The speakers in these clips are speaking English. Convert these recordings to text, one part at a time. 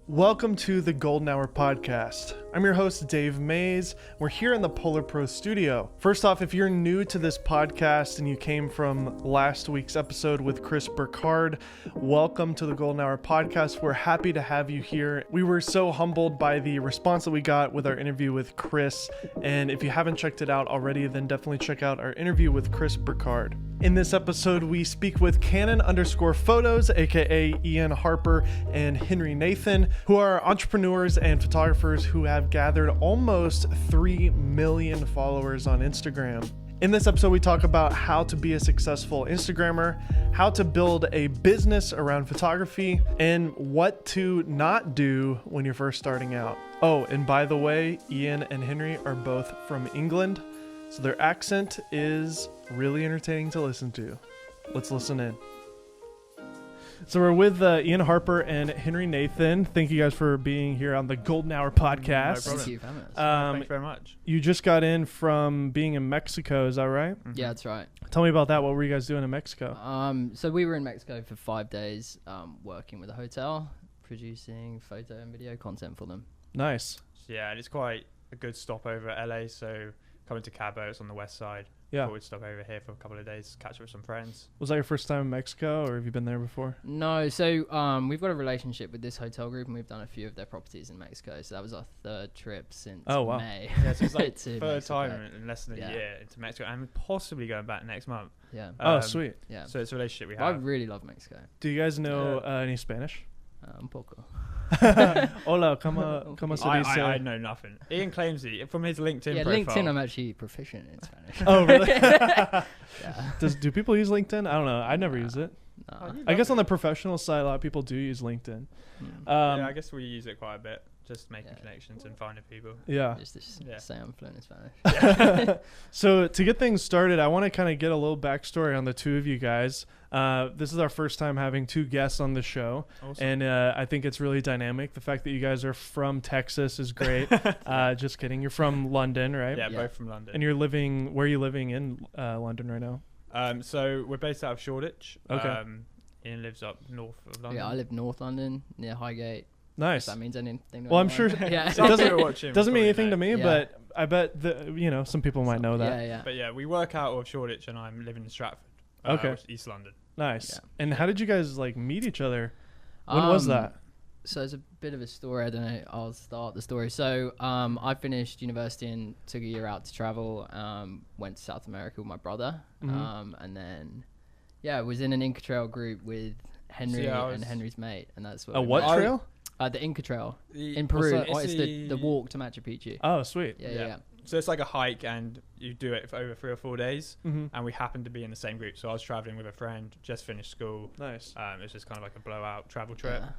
Welcome to the Golden Hour Podcast. I'm your host, Dave Mays. We're here in the PolarPro studio. First off, if you're new to this podcast and you came from last week's episode with Chris Burkhardt, welcome to the Golden Hour Podcast. We're happy to have you here. We were so humbled by the response that we got with our interview with Chris. And if you haven't checked it out already, then definitely check out our interview with Chris Burkhardt. In this episode, we speak with Canon_photos, aka Ian Harper and Henry Nathan, who are entrepreneurs and photographers who have gathered almost 3 million followers on Instagram. In this episode, we talk about how to be a successful Instagrammer, how to build a business around photography, and what to not do when you're first starting out. Oh, and by the way, Ian and Henry are both from England, so their accent is really entertaining to listen to. Let's listen in. So we're with Ian Harper and Henry Nathan. Thank you guys for being here on the Golden Hour Podcast. No Thank you for having us. Thank you very much. You just got in from being in Mexico, is that right? Mm-hmm. Yeah, that's right. Tell me about that. What were you guys doing in Mexico? So we were in Mexico for 5 days, working with a hotel, producing photo and video content for them. Nice. Yeah, and it's quite a good stopover at LA. So coming to Cabo, it's on the west side. Yeah. We'd stop over here for a couple of days, catch up with some friends. Was that your first time in Mexico, or have you been there before? No, so we've got a relationship with this hotel group, and we've done a few of their properties in Mexico. So that was our third trip since May. Yeah, so it's like to third Mexico. time in less than a year into Mexico, and possibly going back next month. Yeah. Oh, sweet. Yeah. So it's a relationship we I have. really love Mexico. Do you guys know any Spanish? Un poco. Hola, ¿cómo se dice? I know nothing. Ian claims he from his LinkedIn Yeah, profile. LinkedIn, I'm actually proficient in Spanish. Oh, really? Yeah. Do people use LinkedIn? I don't know. I never use it. No. I guess on the professional side, a lot of people do use LinkedIn. Yeah, I guess we use it quite a bit, just making connections and finding people. Yeah. Just to say I'm fluent in Spanish. Yeah. So to get things started, I want to kind of get a little backstory on the two of you guys. This is our first time having two guests on the show. Awesome. And I think it's really dynamic. The fact that you guys are from Texas is great. Just kidding. You're from London, right? Yeah, both from London. And where are you living in London right now? So we're based out of Shoreditch. Okay. Ian lives up north of London. Yeah, I live North London, near Highgate. Nice. If that means anything. Well, I'm sure Yeah. it doesn't mean anything to me, Yeah. but I bet some people might know that. Yeah. But yeah, we work out of Shoreditch, and I'm living in Stratford. Okay. Which is East London. Nice. Yeah. And how did you guys meet each other? When was that? So it's a bit of a story. I don't know. I'll start the story. So I finished university and took a year out to travel. Went to South America with my brother. Mm-hmm. And then, I was in an Inca Trail group with Henry and Henry's mate. And that's what. What trail? The Inca Trail in What's Peru. that? It's the walk to Machu Picchu. Oh, sweet. Yeah. So it's like a hike, and you do it for over 3 or 4 days. Mm-hmm. And we happened to be in the same group. So I was traveling with a friend, just finished school. Nice. It was just kind of like a blowout travel trip. Yeah.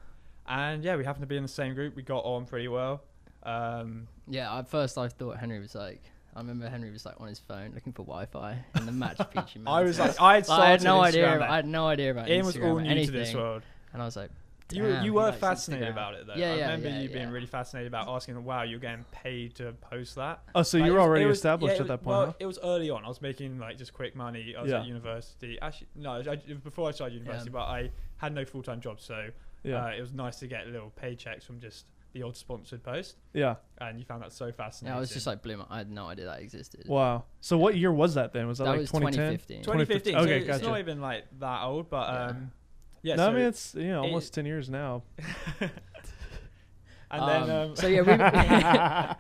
And we happened to be in the same group. We got on pretty well. At first I thought Henry was I remember Henry was on his phone looking for Wi-Fi in the Machu Picchu mountains. I was I had no idea. Instagram then. I had no idea about Ian Instagram was all or new anything. to this world. And I was like, You were fascinated Instagram. about it though. Yeah, I yeah, remember yeah, you being yeah. really fascinated about asking, wow, you're getting paid to post that. Oh, so Like, you were already it was- established yeah, at that point, Well, huh? it was early on. I was making just quick money. I was at university. Actually, no, it was before I started university, but I had no full-time job. So it was nice to get little paychecks from just the odd sponsored post. Yeah. And you found that so fascinating. I was just I had no idea that existed. Wow. So what year was that then? Was that was 2010? 2015. Okay, so gotcha. it's not even that old, but No, so I mean it's almost 10 years now. And then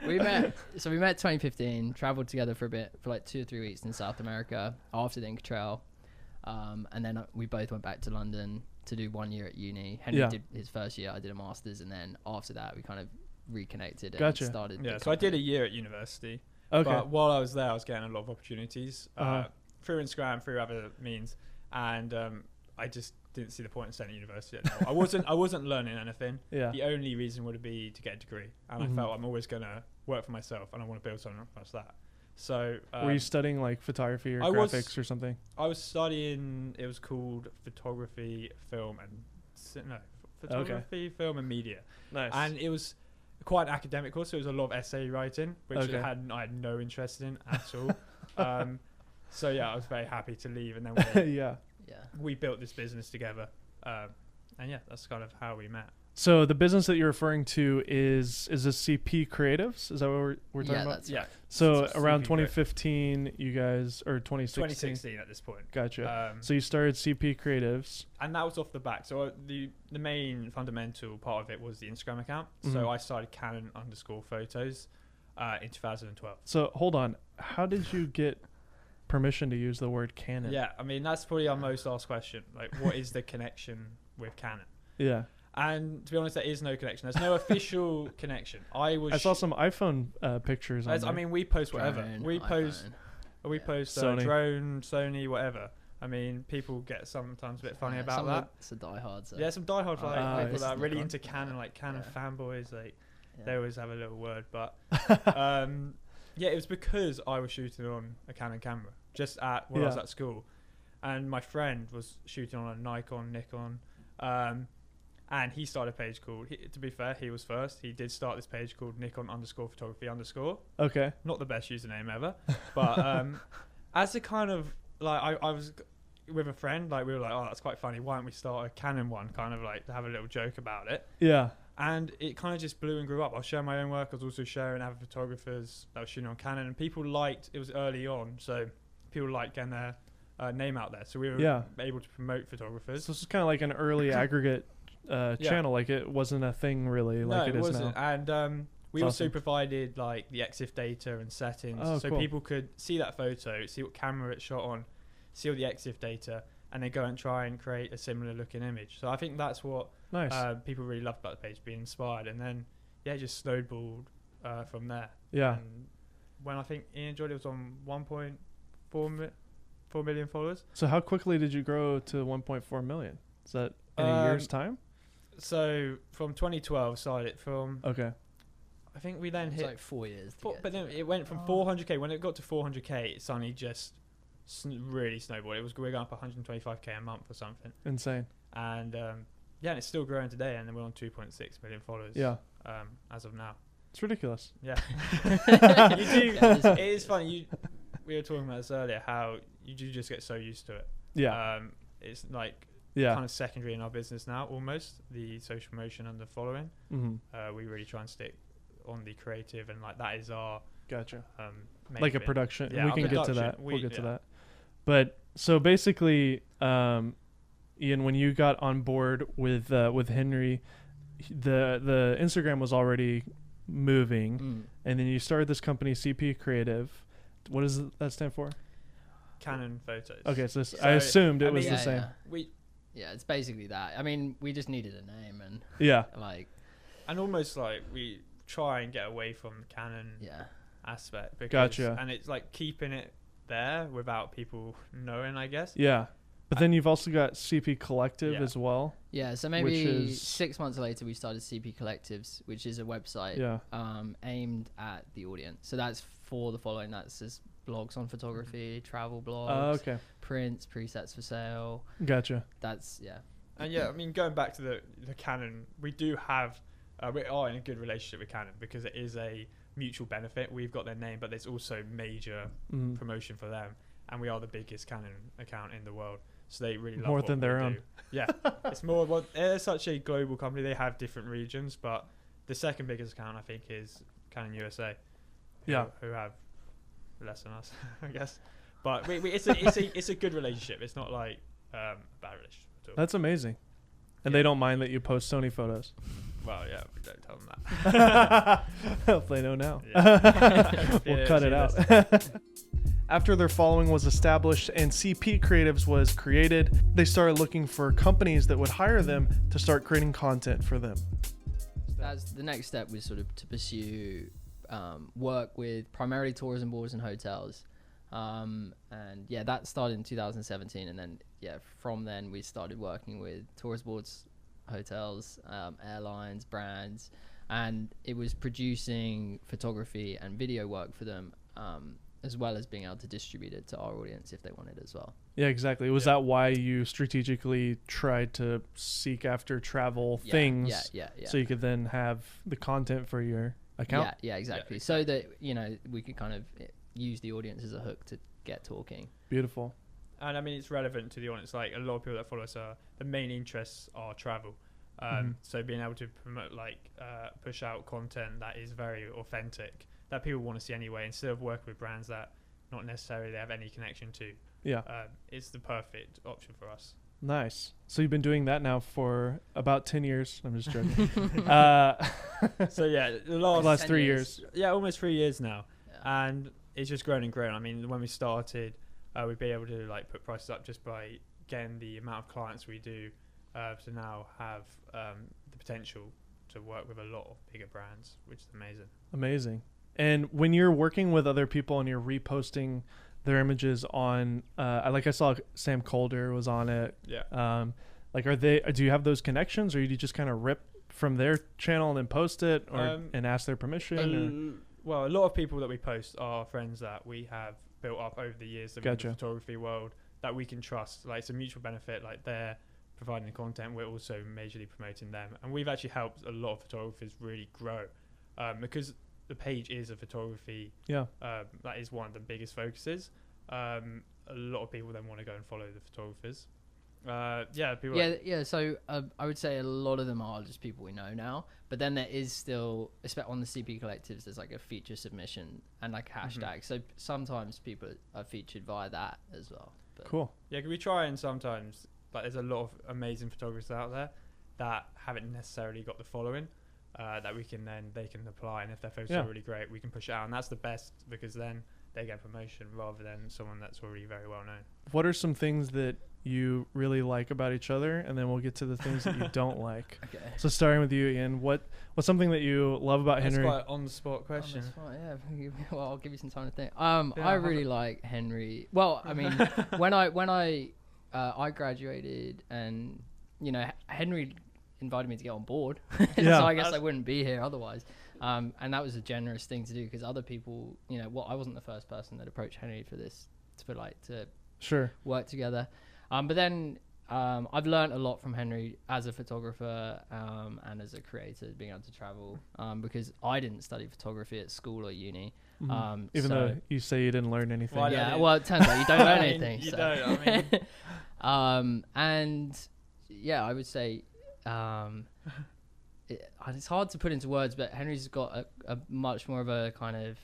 we met 2015, traveled together for a bit for 2 or 3 weeks in South America after the Inca Trail, and then we both went back to London to do 1 year at uni. Henry did his first year, I did a master's, and then after that we kind of reconnected and started the so I did a company. year at university. Okay. But while I was there, I was getting a lot of opportunities through Instagram, through other means, and I just didn't see the point in staying at university. I wasn't learning anything. Yeah. The only reason would be to get a degree, and I felt I'm always gonna work for myself, and I want to build something like that. So were you studying photography or graphics or something? I was studying. It was called photography, film, film and media. Nice. And it was quite an academic course, so it was a lot of essay writing, which I had no interest in at all. So I was very happy to leave, and then we built this business together. yeah, that's kind of how we met. So the business that you're referring to is this CP Creatives? Is that what we're talking about? That's right. So around 2015, you guys, or 2016? 2016 at this point. Gotcha. So you started CP Creatives. And that was off the back. So the main fundamental part of it was the Instagram account. So I started Canon_photos in 2012. So hold on. How did you get permission to use the word Canon? Yeah, I mean, that's probably our most asked question. Like, what is the connection with Canon? Yeah. And to be honest, there is no connection. There's no official connection. I saw some iPhone pictures on there. I mean, we post whatever. Drone, we post Sony. Drone, Sony, whatever. I mean, people get sometimes a bit funny about that. It's a diehard. So. Yeah, some diehards people that are really Nikon. into Canon, like Canon fanboys. Like they always have a little word, but yeah, it was because I was shooting on a Canon camera just at when I was at school, and my friend was shooting on a Nikon. And he started a page called, to be fair, he was first. He did start this page called Nikon_photography_. Okay. Not the best username ever. But as a kind of, like, I was with a friend, like, we were like, oh, that's quite funny. Why don't we start a Canon one, kind of like to have a little joke about it. Yeah. And it kind of just blew and grew up. I was sharing my own work. I was also sharing other photographers that were shooting on Canon. And people liked, it was early on, so people liked getting their name out there. So we were able to promote photographers. So this is kind of like an early aggregate channel. Like it wasn't a thing really like it is wasn't. now. And we also provided like the EXIF data and settings, so people could see that photo, see what camera it's shot on, see all the EXIF data, and then go and try and create a similar looking image. So I think that's what people really loved about the page, being inspired, and then it just snowballed from there. Yeah. And when I think Ian enjoyed it was on 1.4 million followers. So how quickly did you grow to 1.4 million? Is that in a year's time? So from 2012 started from I think we then hit like 4 years. But then it went from 400k. When it got to 400k, it suddenly just really snowballed. We're going up 125k a month or something. Insane. And and it's still growing today. And then we're on 2.6 million followers. Yeah. As of now. It's ridiculous. Yeah. You do. It is funny. We were talking about this earlier. How you do just get so used to it. Yeah. It's like. Kind of secondary in our business now, almost the social promotion and the following. We really try and stick on the creative, and like that is our main like bit. a production. Yeah, we can get to that. We'll get to that. But so basically, Ian, when you got on board with Henry, the Instagram was already moving, and then you started this company, CP Creative. What does that stand for? Canon photos. Okay, so I assumed it was the same. Yeah, it's basically that. I mean, we just needed a name, and and almost like we try and get away from the Canon aspect. And it's like keeping it there without people knowing, I guess. Yeah. But then you've also got CP Collective as well. Yeah, so maybe 6 months later we started CP Collectives, which is a website aimed at the audience. So that's for the following. That's just blogs on photography, travel blogs, prints, presets for sale. Gotcha. That's And I mean, going back to the Canon, we do have we are in a good relationship with Canon because it is a mutual benefit. We've got their name, but there's also major promotion for them, and we are the biggest Canon account in the world. So they really love more than their own. Yeah, it's more. Well, they're such a global company. They have different regions, but the second biggest account I think is Canon USA. Who have less than us, I guess. But it's a good relationship. It's not like a bad relationship at all. That's amazing. And they don't mind that you post Sony photos. Well, yeah, we don't tell them that. If they know now. Yeah. We'll cut it out. After their following was established and CP Creatives was created, they started looking for companies that would hire them to start creating content for them. That's the next step, was sort of to pursue work with primarily tourism boards and hotels. And that started in 2017, and then from then we started working with tourist boards, hotels, airlines, brands, and it was producing photography and video work for them, as well as being able to distribute it to our audience if they wanted as well. Yeah, exactly. Was that why you strategically tried to seek after travel things so you could then have the content for your account? Yeah, exactly. So that, we could kind of use the audience as a hook to get talking. Beautiful. And I mean, it's relevant to the audience. Like a lot of people that follow us the main interests are travel. So being able to promote, push out content that is very authentic, that people want to see anyway, instead of working with brands that not necessarily have any connection to. Yeah. It's the perfect option for us. Nice. So you've been doing that now for about 10 years. I'm just joking. So yeah, the last 3 years. Yeah, almost 3 years now. Yeah. And it's just grown and grown. I mean, when we started, we'd be able to like put prices up just by getting the amount of clients we do to now have the potential to work with a lot of bigger brands, which is amazing. Amazing. And when you're working with other people and you're reposting their images on, I saw Sam Calder was on it. Yeah. Do you have those connections, or do you just kind of rip from their channel and then post it, or and ask their permission? Well, a lot of people that we post are friends that we have built up over the years in the photography world that we can trust. Like, it's a mutual benefit. Like, they're providing the content, we're also majorly promoting them, and we've actually helped a lot of photographers really grow because the page is a photography. Yeah. That is one of the biggest focuses. A lot of people then want to go and follow the photographers. So I would say a lot of them are just people we know now, but then there is still, especially on the CP collectives, there's like a feature submission and like hashtag. So sometimes people are featured via that as well. But Cool. Yeah, 'cause we try, and sometimes there's a lot of amazing photographers out there that haven't necessarily got the following that they can apply, and if their photos are really great, we can push it out, and that's the best, because then they get promotion rather than someone that's already very well known. What are some things that you really like about each other, and then we'll get to the things that you don't like. Okay. So starting with you, Ian, what's something that you love about Henry? That's quite on the spot question. Yeah. Well, I'll give you some time to think. I really like Henry. Well, I mean, when I graduated, and Henry invited me to get on board, so I guess I wouldn't be here otherwise. And that was a generous thing to do, because other people, I wasn't the first person that approached Henry for this, to sure work together. But then I've learned a lot from Henry as a photographer and as a creator, being able to travel, because I didn't study photography at school or uni. Even though you say you didn't learn anything. Well, it turns out you don't learn anything. You don't, I mean. And yeah, I would say it's hard to put into words, but Henry's got a much more of a kind of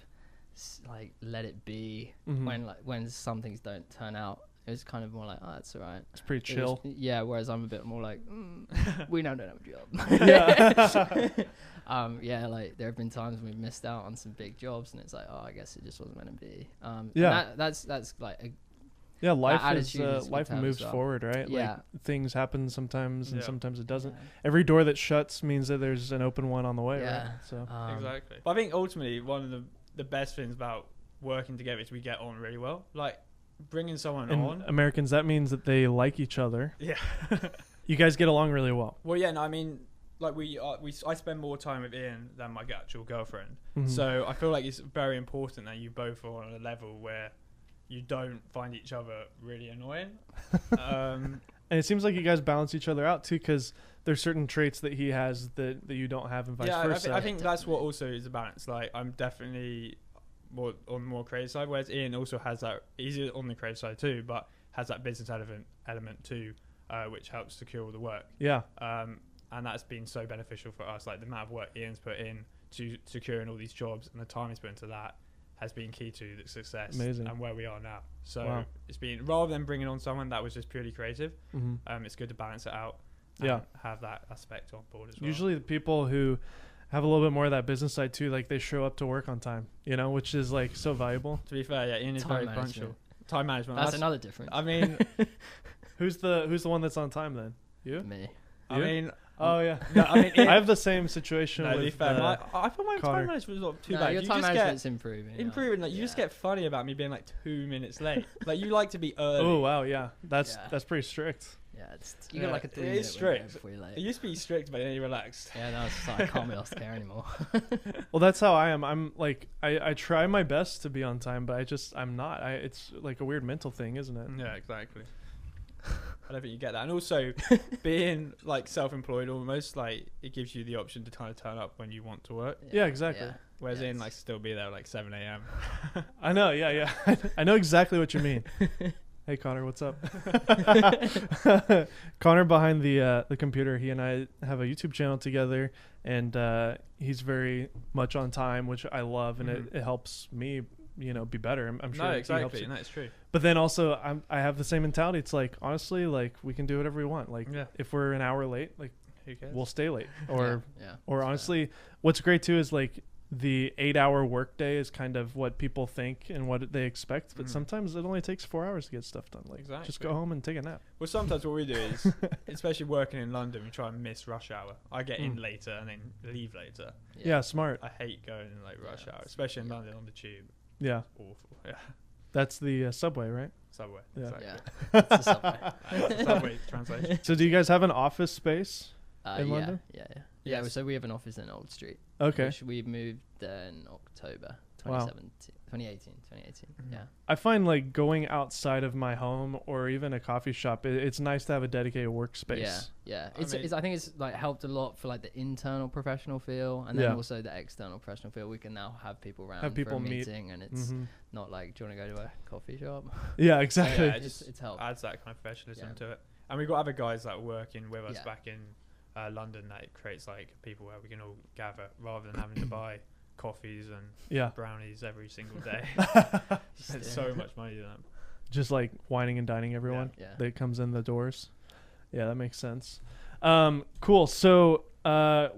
let it be when some things don't turn out. It's kind of more like, oh, that's all right. It's pretty chill. Whereas I'm a bit more like, we now don't have a job. There have been times when we've missed out on some big jobs, and it's like, oh, I guess it just wasn't meant to be. That's like life moves forward, right? Yeah. Like, things happen sometimes, and sometimes it doesn't. Yeah. Every door that shuts means that there's an open one on the way, right? So exactly. But I think ultimately one of the best things about working together is we get on really well. Like, bringing someone on. Americans, that means that they like each other. Yeah. You guys get along really well. Well, yeah, no, I mean, like I spend more time with Ian than my actual girlfriend. So I feel like it's very important that you both are on a level where you don't find each other really annoying. And it seems like you guys balance each other out too, because there's certain traits that he has that you don't have, and vice versa. I think that's what also is a balance. Like, I'm definitely more on the more creative side, whereas Ian also has that. He's on the creative side too, but has that business element too, which helps secure all the work. Yeah. And that's been so beneficial for us. Like, the amount of work Ian's put in to securing all these jobs, and the time he's put into that has been key to the success. Amazing. And where we are now. So it's been, rather than bringing on someone that was just purely creative, it's good to balance it out and have that aspect on board as well. Usually the people who have a little bit more of that business side too, like, they show up to work on time, which is like so valuable. To be fair, yeah, Ian is very punctual. Time management. That's another difference. I mean, who's the one that's on time then? You? Me. I mean, oh yeah. No, I mean, I have the same situation with. To be fair, I thought my time management was not too bad. Your time management's improving. Like, you just get funny about me being like 2 minutes late. Like, you like to be early. Oh wow, yeah, that's pretty strict. Yeah, you got like a 3 minute strict before you're late. It used to be strict, but then you relaxed. Yeah, now it's just like, I can't be asked to care anymore. Well, that's how I am. I'm like, I try my best to be on time, but I'm not. It's like a weird mental thing, isn't it? Yeah, exactly. I don't think you get that. And also, being like self-employed, almost, like, it gives you the option to kind of turn up when you want to work. Yeah, exactly. Yeah. Whereas Ian, like, still be there like 7 a.m. I know. Yeah. I know exactly what you mean. Hey Connor, what's up? Connor behind the computer. He and I have a YouTube channel together, and he's very much on time, which I love, and it helps me, be better. I'm sure. No, he exactly, helps you. and that's true. But then also, I have the same mentality. It's like, honestly, like we can do whatever we want. Like if we're an hour late, like who cares? we'll stay late. Or Or honestly, what's great too is like the 8-hour workday is kind of what people think and what they expect, but sometimes it only takes 4 hours to get stuff done. Like just go home and take a nap. Well, sometimes what we do is, especially working in London, we try and miss rush hour. I get in later and then leave later. Yeah, smart. I hate going in like rush hour, especially in London on the tube. Yeah, it's awful. Yeah, that's the subway, right? Subway. Yeah. Exactly. That's the subway. That's the subway translation. So do you guys have an office space in London? Yeah. Yes. So we have an office in Old Street. Okay. Which we moved there in October 2018. Yeah. I find like going outside of my home or even a coffee shop, it's nice to have a dedicated workspace. Yeah. I think it's like helped a lot for like the internal professional feel, and then also the external professional feel. We can now have people around for a meeting, and it's not like, do you want to go to a coffee shop? Yeah, exactly. Yeah, it's helped. Adds that kind of professionalism to it. And we've got other guys that are working with us back in London, that it creates like people where we can all gather rather than having to buy coffees and brownies every single day. Spend so much money on them. Just like whining and dining everyone that comes in the doors. Yeah, that makes sense. Cool. So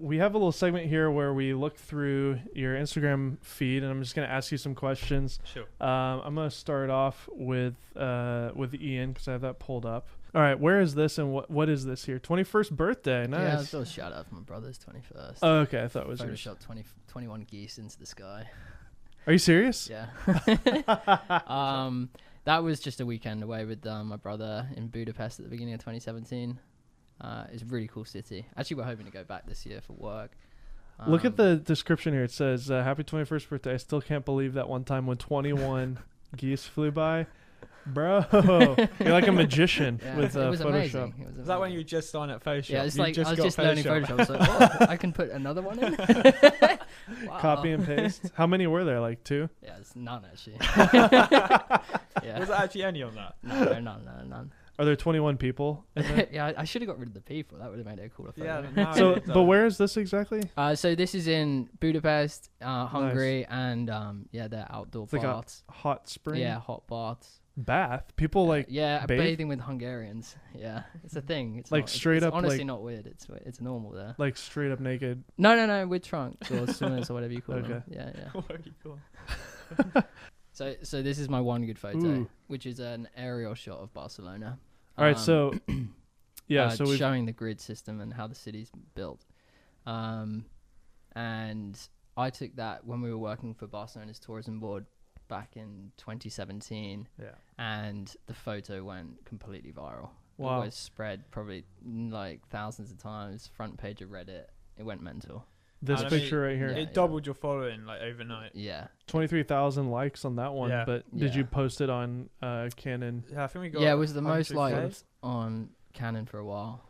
we have a little segment here where we look through your Instagram feed, and I'm just going to ask you some questions. Sure. I'm going to start off with Ian because I have that pulled up. All right, where is this and what is this here? 21st birthday. Nice. Yeah, it's a shout out for my brother's 21st. Oh, okay. I thought it was yours. Photoshopped 21 geese into the sky. Are you serious? Yeah. That was just a weekend away with my brother in Budapest at the beginning of 2017. It's a really cool city. Actually, we're hoping to go back this year for work. Look at the description here. It says, happy 21st birthday. I still can't believe that one time when 21 geese flew by. Bro, you're like a magician with Photoshop. Amazing. Is that when you just started at Photoshop? Yeah, it's like I was just learning Photoshop. I was like, oh, I can put another one in. Wow. Copy and paste. How many were there? Like 2? Yeah, it's none actually. Was there actually any on that? No, none. Are there 21 people? Yeah, I should have got rid of the people. That would have made it a cooler photo. Yeah. So, but where is this exactly? So this is in Budapest, Hungary, and they're outdoor it's baths. Like a hot spring. Yeah, hot baths. Bath. People like bathing with Hungarians. Yeah, it's a thing. It's like not, straight it's up. Honestly, like, not weird. It's normal there. Like straight up naked. No, with trunks or swimmers or whatever you call them. Yeah. What you call? So this is my one good photo, which is an aerial shot of Barcelona. All right, so so showing the grid system and how the city's built. And I took that when we were working for Barcelona's tourism board back in 2017. Yeah. And the photo went completely viral. Wow. It was spread probably like thousands of times, front page of Reddit. It went mental. This picture right here. It doubled your following like overnight. Yeah. 23,000 likes on that one. Yeah. But did you post it on Canon? Yeah, I think we got. Yeah, it was the most liked on Canon for a while.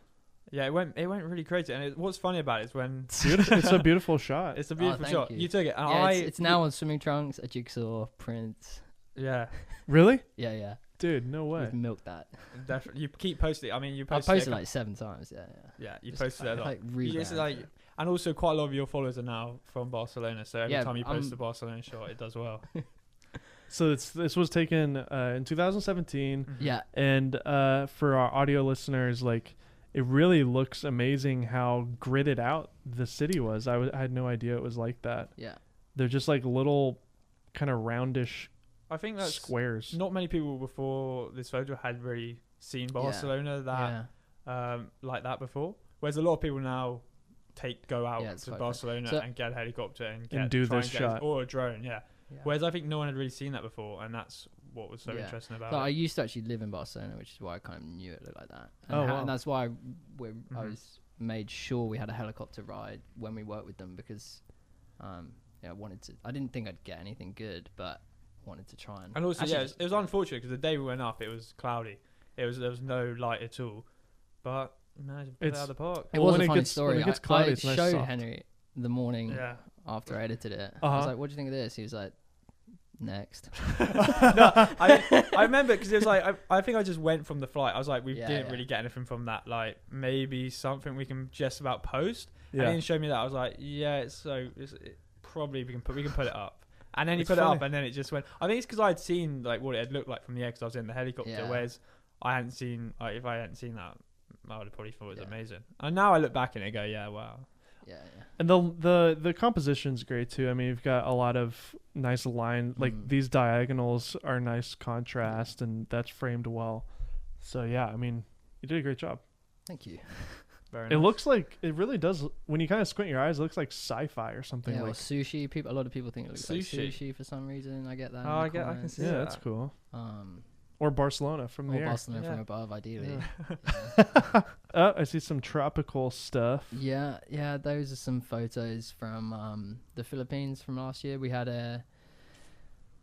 Yeah, it went really crazy. And what's funny about it is when it's a beautiful shot. It's a beautiful shot. You took it. Yeah, it's now on swimming trunks, a jigsaw print. Yeah. Really? Yeah. Dude, no way. We've milked that. Definitely. You keep posting it. I mean, you posted it. I posted like 7 times. Yeah, you posted it a lot. Like really and also quite a lot of your followers are now from Barcelona. So every time you post a Barcelona shot, it does well. So this was taken in 2017. Mm-hmm. Yeah. And for our audio listeners, like, it really looks amazing how gridded out the city was. I had no idea it was like that. Yeah. They're just like little kind of roundish I think that's squares. Not many people before this photo had really seen Barcelona like that before. Whereas a lot of people now go out to Barcelona and get a helicopter and do this shot. Or a drone, Whereas I think no one had really seen that before, and that's what was so interesting about it. I used to actually live in Barcelona, which is why I kind of knew it looked like that. And and that's why I was made sure we had a helicopter ride when we worked with them, because I didn't think I'd get anything good, but wanted to try and also it was unfortunate because the day we went up it was cloudy. There was no light at all, but managed to put it out of the park. It was a funny story. When it gets cloudy, I it's nice showed soft. Henry the morning after I edited it. I was like, what do you think of this? He was like, Next. I remember because it was like I think I just went from the flight. I was like, we Yeah, didn't yeah. really get anything from that. Like maybe something we can just about post. Yeah. And he didn't show me that. I was like, yeah, probably we can put it up. And then he It's put funny. it up, and then it just went. I think it's because I'd seen like what it had looked like from the air because I was in the helicopter. Yeah. Whereas I hadn't seen. Like, if I hadn't seen that, I would have probably thought it was Yeah. amazing. And now I look back and I go, yeah, wow. Yeah. And the composition's great too. I mean, you've got a lot of nice line, like these diagonals are nice contrast, and that's framed well. So yeah, I mean, you did a great job. Thank you. Very It nice. looks like it really does when you kind of squint your eyes. It looks like sci-fi or something. Yeah, or Like sushi. A lot of people think it looks like Sushi. sushi for some reason. I get that. Oh, in the I can comments. see yeah, that. that's cool. Um, Or Barcelona from the or air. Barcelona from Yeah. above, ideally. Oh, I see some tropical stuff. Yeah, those are some photos from the Philippines from last year. We had a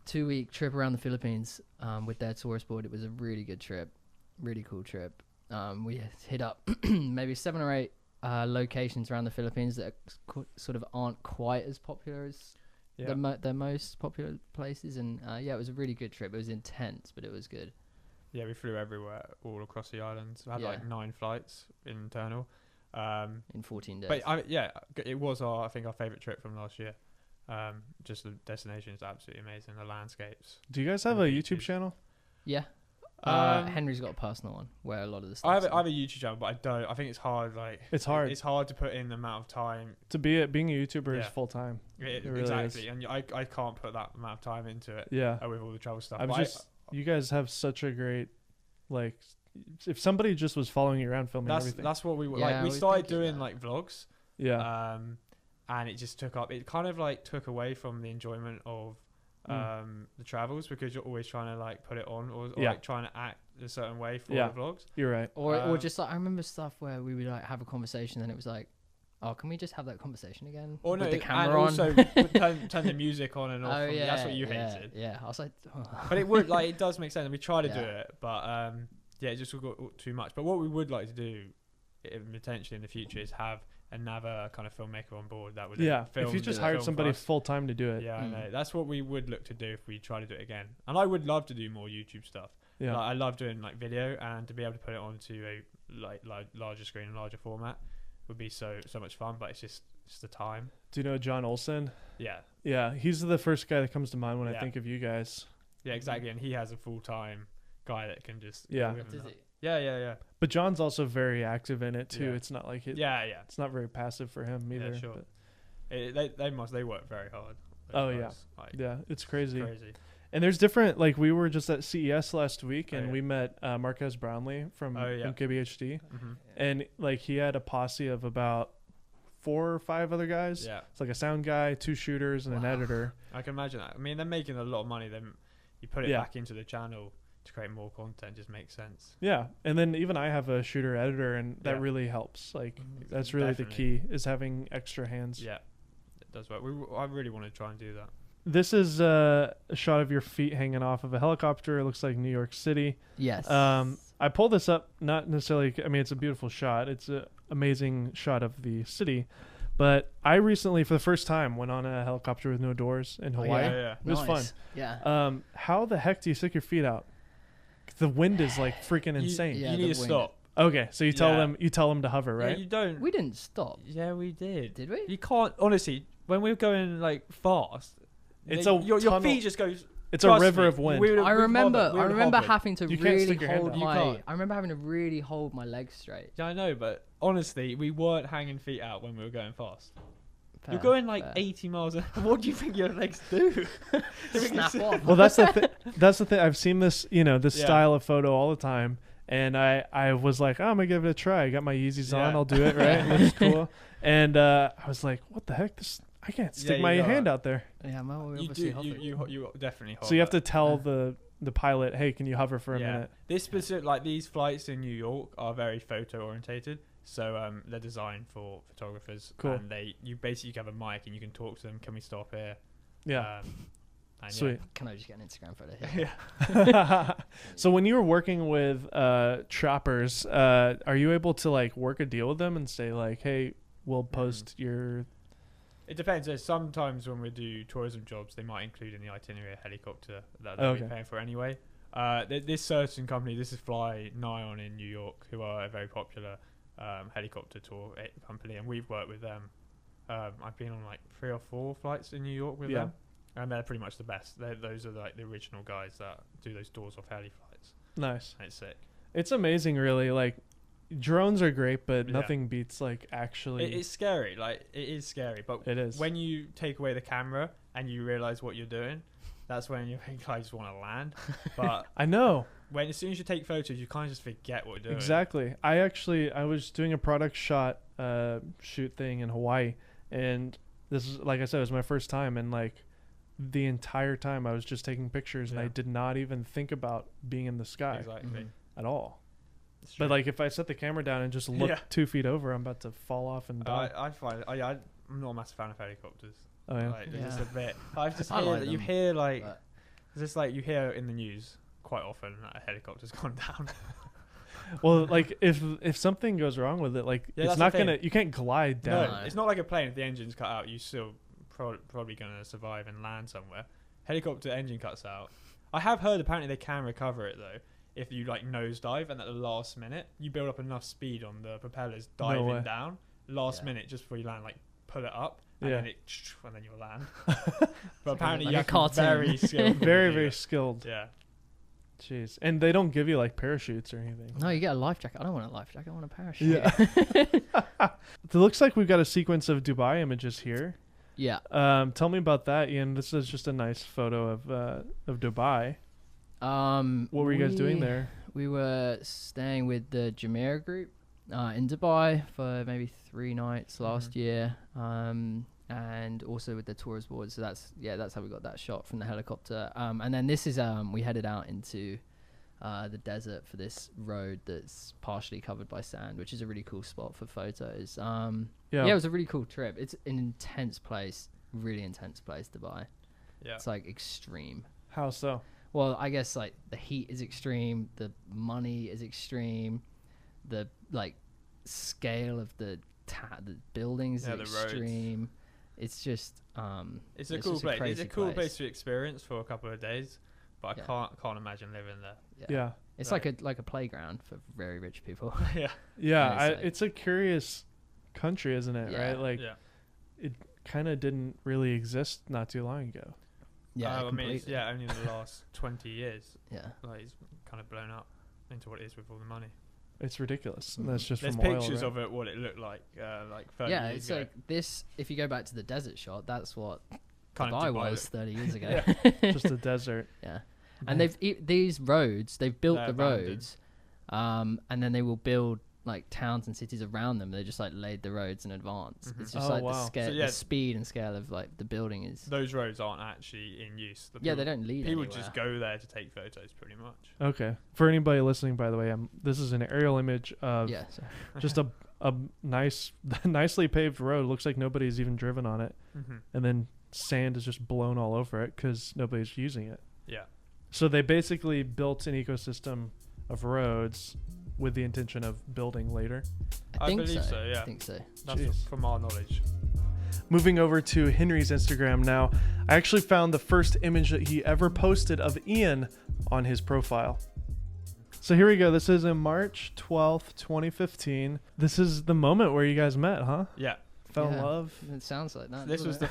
2-week trip around the Philippines with their tourist board. It was a really good trip, really cool trip. We hit up maybe 7 or 8 locations around the Philippines that sort of aren't quite as popular as Yeah. their most popular places. And yeah, it was a really good trip. It was intense, but it was good. Yeah, we flew everywhere, all across the islands. We had Yeah. like 9 flights internal. In 14 days. But it was I think our favourite trip from last year. Just the destination is absolutely amazing. The landscapes. Do you guys have a YouTube channel? yeah. Um, Henry's got a personal one where a lot of the I stuff. have a YouTube channel, but I don't. I think it's hard. Like It's hard. It's hard to put in the amount of time. Being a YouTuber is Yeah. full time. It really exactly, is. and I can't put that amount of time into it Yeah. with all the travel stuff. I'm But just you guys have such a great like if somebody just was following you around filming everything. that's what we were Yeah, like. I We was started thinking doing that. like vlogs. Yeah. And it just took up. It kind of like took away from the enjoyment of the travels because you're always trying to like put it on or Yeah. like trying to act a certain way for Yeah. the vlogs. You're right. Or just like I remember stuff where we would like have a conversation and it was like, oh, can we just have that conversation again? Or no, with the and camera on. also turn the music on and off. Oh yeah, That's what you hated. Yeah, I was like, oh. But it would like it does make sense. And we try to do Yeah. it, but yeah, it just got too much. But what we would like to do, potentially in the future, is have another kind of filmmaker on board that would Yeah. film, If you do just the hired film for somebody us. full time to do it. Yeah, I Mm. know. That's what we would look to do if we try to do it again. And I would love to do more YouTube stuff. Yeah. Like, I love doing like video, and to be able to put it onto a like larger screen and larger format would be so much fun. But it's just the time. Do you know John Olsen? Yeah, Yeah, he's the first guy that comes to mind when I Yeah. think of you guys. yeah, exactly. And he has a full-time guy that can just Yeah. give him Does that. it? Yeah. But John's also very active in it too. Yeah. It's not like Yeah. it's not very passive for him either. Yeah, sure. but- They work very hard. Oh, Those yeah. guys. Like, yeah, it's crazy. crazy. And there's different like we were just at CES last week Oh, and yeah. we met Marquez Brownlee from Oh, yeah. MKBHD Mm-hmm. and like he had a posse of about 4 or 5 other guys. Yeah, It's like a sound guy, 2 shooters, and an Wow. editor. I can imagine that. I mean, they're making a lot of money. Then you put it Yeah. back into the channel to create more content. Just makes sense. Yeah, and then even I have a shooter editor, and that Yeah. really helps. Like Mhm. that's really Definitely. the key is having extra hands. Yeah, it does work. I really want to try and do that. This is a shot of your feet hanging off of a helicopter. It looks like New York City. Yes. I pulled this up, not necessarily. I mean, it's a beautiful shot. It's an amazing shot of the city. But I recently, for the first time, went on a helicopter with no doors in Oh, Hawaii. Yeah. It was Nice. fun. Yeah. How the heck do you stick your feet out? The wind is like freaking insane. Yeah, you the need to wind. stop. Okay, so you tell Yeah. them to hover, Yeah, right? you don't. We didn't stop, Yeah, we did. did we? You can't honestly. When we were going like fast, It's your tunnel. feet just goes. It's a trust river me, of wind. we would- I we'd remember. hover, we I would remember hover. having to You can't really stick your hand hold out. You my. can't. I remember having to really hold my legs straight. Yeah, I know, but honestly, we weren't hanging feet out when we were going fast. Fair, You're going like fair. 80 miles. What do you think your legs do? Snap off. Well, that's the thing. That's the thing. I've seen this, this Yeah. style of photo all the time, and I was like, oh, I'm gonna give it a try. I got my Yeezys on. Yeah. I'll do it. Right, it looks cool. And I was like, what the heck? I can't stick you my gotta- hand out there. Yeah, well, we You obviously do. hovered. You definitely. So you have to hover. tell the pilot, hey, can you hover for a Yeah. minute? This specific, like these flights in New York, are very photo orientated. So they're designed for photographers. Cool. And you basically have a mic and you can talk to them. Can we stop here? Yeah, And sweet. Can I just get an Instagram photo here? Yeah. So when you were working with choppers, are you able to like work a deal with them and say like, hey, we'll post your It depends. There's sometimes when we do tourism jobs, they might include in the itinerary a helicopter that they'll be paying for anyway. This certain company, this is Fly Nyon in New York, who are a very popular helicopter tour company, and we've worked with them. I've been on like 3 or 4 flights in New York with them, and they're pretty much the best. Those are like the original guys that do those doors off heli flights. Nice. And it's sick. It's amazing, really. Like, drones are great, but nothing beats like actually. It's scary. Like, it is scary, but it is. When you take away the camera and you realize what you're doing, that's when you think I just want to land. But I know. As soon as you take photos, you kind of just forget what you're doing. Exactly. I was doing a product shot shoot thing in Hawaii, and this is, like I said, it was my first time, and like the entire time I was just taking pictures, and I did not even think about being in the sky at all. But like if I set the camera down and just look 2 feet over, I'm about to fall off and die. I'm not a massive fan of helicopters. Oh yeah. Like, just a bit. I've just heard that you hear like just like you hear in the news quite often that a helicopter's gone down. Well, like if something goes wrong with it, like it's not you can't glide down. No, it's not like a plane. If the engine's cut out, you still probably gonna survive and land somewhere. Helicopter engine cuts out. I have heard apparently they can recover it though. If you like nosedive and at the last minute you build up enough speed on the propellers diving down last minute just before you land, like pull it up and then you'll land. But apparently you have to be very skilled. Very skilled. Yeah. Jeez. And they don't give you like parachutes or anything. No, you get a life jacket. I don't want a life jacket. I want a parachute. Yeah. It looks like we've got a sequence of Dubai images here. Yeah. Tell me about that, Ian. This is just a nice photo of Dubai. What were you guys doing there? We were staying with the Jumeirah group in Dubai for maybe 3 nights last year, and also with the tourist board. So that's how we got that shot from the helicopter. And then this is we headed out into the desert for this road that's partially covered by sand, which is a really cool spot for photos. It was a really cool trip. It's an intense place, really intense place, Dubai. Yeah, it's like extreme. How so? Well, I guess like the heat is extreme, the money is extreme, the like scale of the buildings is extreme. Roads. It's just it's a cool place. It's a cool place to experience for a couple of days, but I can't imagine living there. Yeah. It's like a playground for very rich people. It's a curious country, isn't it? Right? Like it kind of didn't really exist not too long ago. Yeah, I mean, only in the last 20 years. Yeah, like it's kind of blown up into what it is with all the money. It's ridiculous. And that's just there's from oil, pictures right? of it, what it looked like 30 years it's ago. like this. If you go back to the desert shot, that's what kind Dubai was 30 years ago. Just a desert. Yeah, and they've built the roads, and then they will build like towns and cities around them. They just like laid the roads in advance. It's just the scale, the speed and scale of like the building is. Those roads aren't actually in use. They don't lead people anywhere. just go there to take photos, pretty much. Okay. For anybody listening, by the way, this is an aerial image of just a nicely paved road. Looks like nobody's even driven on it, and then sand is just blown all over it because nobody's using it. Yeah. So they basically built an ecosystem of roads with the intention of building later. I believe so. Yeah. I think so. That's from our knowledge. Moving over to Henry's Instagram now, I actually found the first image that he ever posted of Ian on his profile. So here we go. This is in March 12th, 2015. This is the moment where you guys met, huh? Yeah. Fell in love. It sounds like that. This was the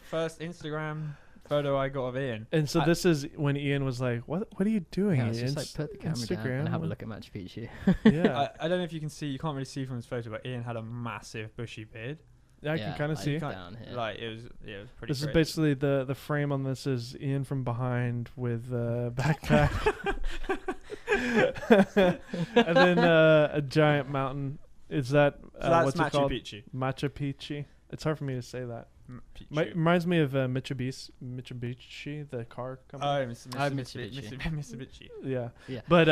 first Instagram photo I got of Ian. And so this is when Ian was like, what are you doing, Ian? Just like put the camera down and have a look at Machu Picchu. Yeah. I don't know if you can see, you can't really see from this photo, but Ian had a massive bushy beard. Yeah, I can kind of see. Down here. Like it was pretty This great. is basically the frame on this is Ian from behind with a backpack. And then a giant mountain. Is that that's what's Machu it called? Picchu. Machu Picchu. It's hard for me to say that. Reminds me of Mitsubishi, the car company. Mitsubishi. Yeah. But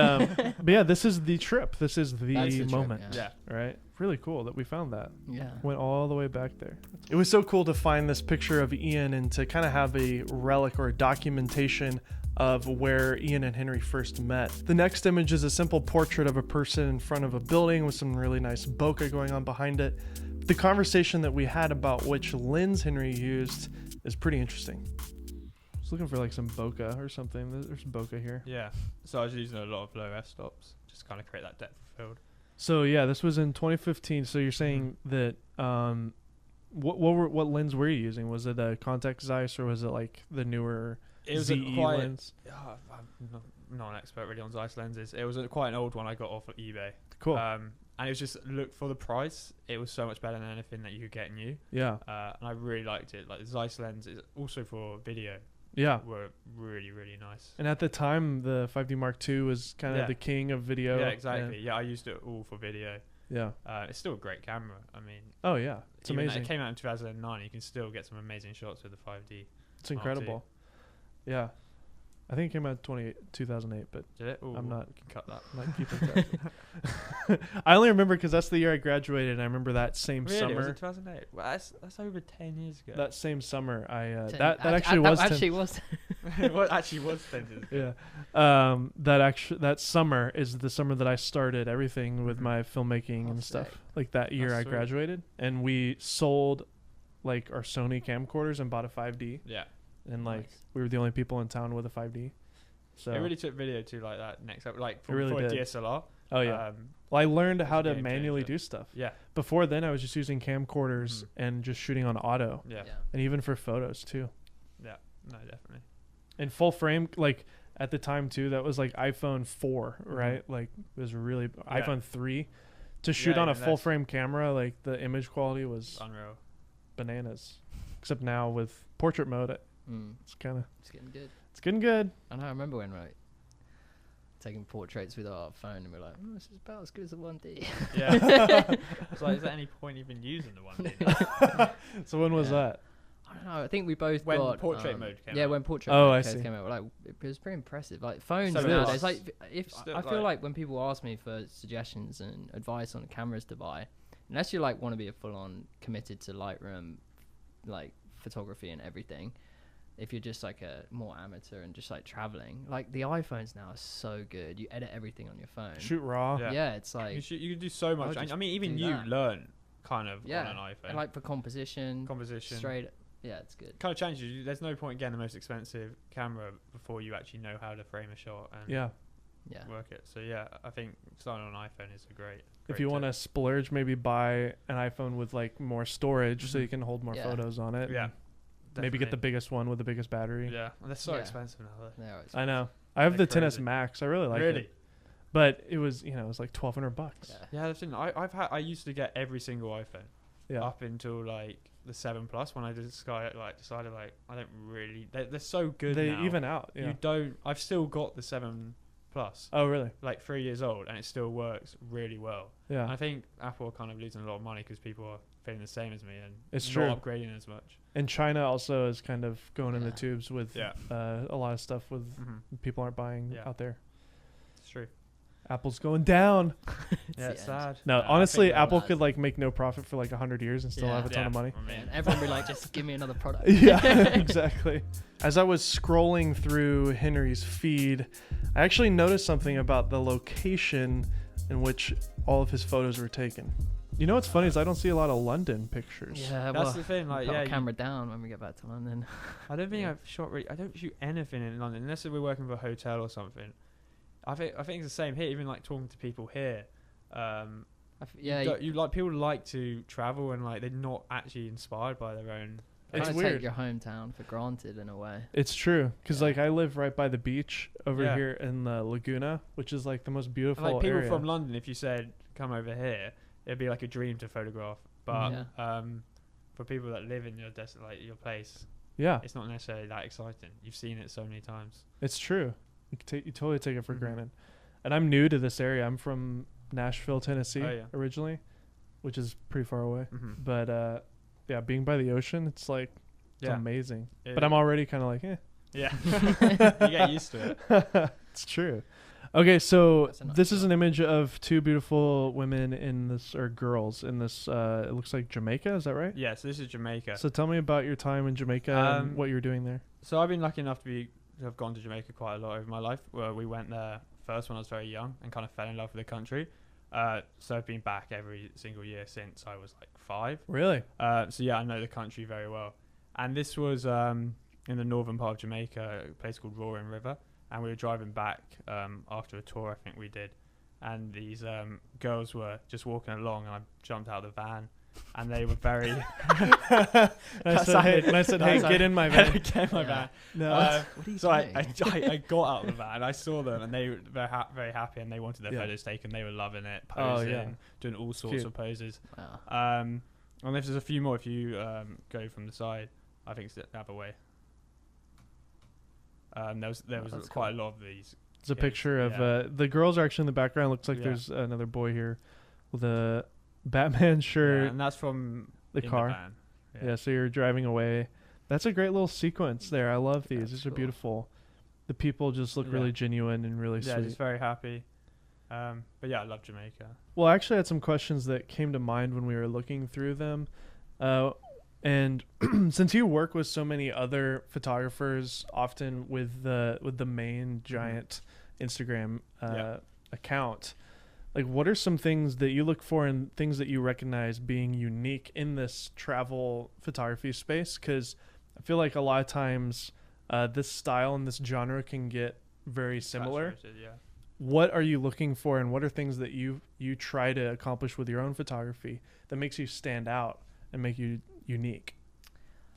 yeah, this is the trip. This is the moment. Yeah. Right. Really cool that we found that. Yeah. Went all the way back there. It was so cool to find this picture of Ian and to kind of have a relic or a documentation of where Ian and Henry first met. The next image is a simple portrait of a person in front of a building with some really nice bokeh going on behind it. The conversation that we had about which lens Henry used is pretty interesting. I was looking for like some bokeh or something. There's bokeh here. Yeah. So I was using a lot of low f-stops, just kind of create that depth of field. So yeah, this was in 2015. So you're saying that what lens were you using? Was it a Contax Zeiss or was it like the newer ZE lens? I'm not an expert really on Zeiss lenses. It was quite an old one I got off of eBay. Cool. And it was just, look, for the price, it was so much better than anything that you could get new. Yeah. And I really liked it. Like the Zeiss lens is also for video. Yeah. Were really, really nice. And at the time, the 5D Mark II was kind of the king of video. Yeah, exactly. Yeah, I used it all for video. Yeah. It's still a great camera. I mean, oh yeah, it's amazing. It came out in 2009. You can still get some amazing shots with the 5D. It's incredible. Yeah. I think it came out 2008, but did it? Ooh, I'm not. You can cut that. I'm not keeping track. I only remember because that's the year I graduated, and I remember that same summer. Was it 2008? Well, that's over 10 years ago. That same summer, that actually was. What actually was 10 years ago. Yeah. That summer is the summer that I started everything with my filmmaking and stuff. Sick. Like that year I sweet. graduated, and we sold like our Sony camcorders and bought a 5D. Yeah. And like Nice. we were the only people in town with a 5D. So it really took video to like that next up, like It really for did. DSLR. Oh yeah. Well, I learned how to game manually changer. do stuff. Yeah. Before then, I was just using camcorders and just shooting on auto, Yeah. and even for photos too. Yeah. No, definitely. And full frame, like at the time too, that was like iPhone 4, right? Like it was really iPhone 3 to shoot on a even full less. frame camera. Like the image quality was Unreal. bananas. Except now with portrait mode, it's getting good. it's getting good. And I remember when taking portraits with our phone and we're like, this is about as good as a 1D. Yeah. It's like, is there any point even using the 1D? So when was that? I don't know. I think we both When got portrait mode came yeah, out. when portrait Oh, mode I see. came out, like it was pretty impressive. Like phones 7 nowadays, plus. like if Still, I feel like when people ask me for suggestions and advice on cameras to buy, unless you like want to be a full-on committed to Lightroom, like photography and everything. If you're just like a more amateur and just like traveling, like the iPhones now are so good. You edit everything on your phone. Shoot raw. Yeah, it's like you can do so much. just I mean, even do you that. learn kind of on an iPhone. and like for composition, straight. Yeah, it's good. Kind of changes you. There's no point getting the most expensive camera before you actually know how to frame a shot and work it. So yeah, I think starting on an iPhone is a great If you want to splurge, maybe buy an iPhone with like more storage so you can hold more Yeah. photos on it. Yeah. Maybe get the biggest one with the biggest battery. Yeah, well, they're so Yeah. expensive now. Though. They are expensive. I know. I have They're the 10s crazy. Max. I really like Really? it. But it was, it was like $1,200. Yeah, the thing I used to get every single iPhone Yeah. up until like the 7 Plus when I decided like I don't really they're so good They now. even out. Yeah. You don't. I've still got the 7 Plus. Oh, really? Like 3 years old, and it still works really well. Yeah. And I think Apple are kind of losing a lot of money because people are feeling the same as me and It's not true. upgrading as much. And China also is kind of going in the Yeah. tubes with Yeah. a lot of stuff with people aren't buying Yeah. out there. It's true. Apple's going down. Yeah, it's sad. No, I honestly, think they'll Apple last. could like make no profit for like 100 years and still Yeah. have a ton of money. I mean, And everyone be like, just give me another product. Yeah, exactly. As I was scrolling through Henry's feed, I actually noticed something about the location in which all of his photos were taken. You know what's funny is I don't see a lot of London pictures. Yeah, that's well, the thing. Like, put yeah, our camera down when we get back to London. I don't think Yeah. I've shot. I don't shoot anything in London unless we're working for a hotel or something. I think it's the same here. Even like talking to people here. You like people like to travel and like they're not actually inspired by their own. It's Kinda weird. Take your hometown for granted in a way. It's true because Yeah. like I live right by the beach over Yeah. here in the Laguna, which is like the most And, beautiful like people area. from London, if you said come over here, it'd be like a dream to photograph. But for people that live in your your place, Yeah, it's not necessarily that exciting. You've seen it so many times. it's true. You totally take it for Mhm. granted. And I'm new to this area. I'm from Nashville, Tennessee, Oh, yeah. originally, which is pretty far away. Mm-hmm. But yeah, being by the ocean, it's like it's Yeah. amazing. It- But I'm already kind of like, Yeah, you get used to it. it's true. Okay, so That's a nice this is shot. an image of two beautiful women in this, or girls in this. It looks like Jamaica. Is that right? Yeah, so this is Jamaica. So tell me about your time in Jamaica and what you were doing there. So I've been lucky enough to have gone to Jamaica quite a lot over my life. We went there first when I was very young and kind of fell in love with the country. So I've been back every single year since I was like 5. Really? So yeah, I know the country very well. And this was in the northern part of Jamaica, a place called Roaring River. And we were driving back after a tour I think we did. And these girls were just walking along, and I jumped out of the van. And they were very... I said, hey, get in my van. Get in my van. No. What are you So saying? I got out of the van, I saw them, and they were very happy, and they wanted their photos taken. They were loving it, posing, doing all sorts of poses. Wow. And if there's a few more, if you go from the side, I think it's the other way. There was quite a lot of these. It's a picture of the girls are actually in the background. Looks like there's another boy here with a Batman shirt. And that's from the car. The van. Yeah, so you're driving away. That's a great little sequence there. I love these. These are cool. beautiful. The people just look really genuine and really sweet. Yeah, just very happy. But yeah, I love Jamaica. Well, I actually had some questions that came to mind when we were looking through them. And since you work with so many other photographers, often with the main giant Instagram account, like what are some things that you look for and things that you recognize being unique in this travel photography space? Because I feel like a lot of times this style and this genre can get very similar. What are you looking for, and what are things that you try to accomplish with your own photography that makes you stand out and make you unique?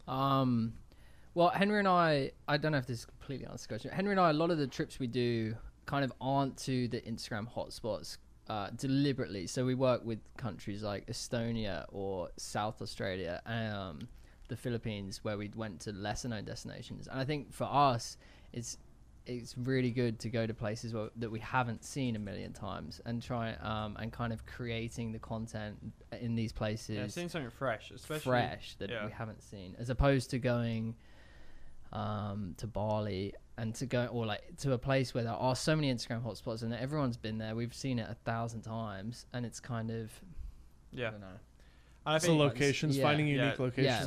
Well, Henry and I don't know if this completely answers the question. Henry and I, a lot of the trips we do kind of aren't to the Instagram hotspots deliberately. So we work with countries like Estonia or South Australia, the Philippines, where we went to lesser known destinations. And I think for us, it's really good to go to places that we haven't seen a million times and try and kind of creating the content in these places. Yeah, seeing something fresh, especially fresh that we haven't seen, as opposed to going to Bali and to go or like to a place where there are so many Instagram hotspots and everyone's been there. We've seen it 1,000 times, and it's kind of I don't know. I think locations, finding unique locations.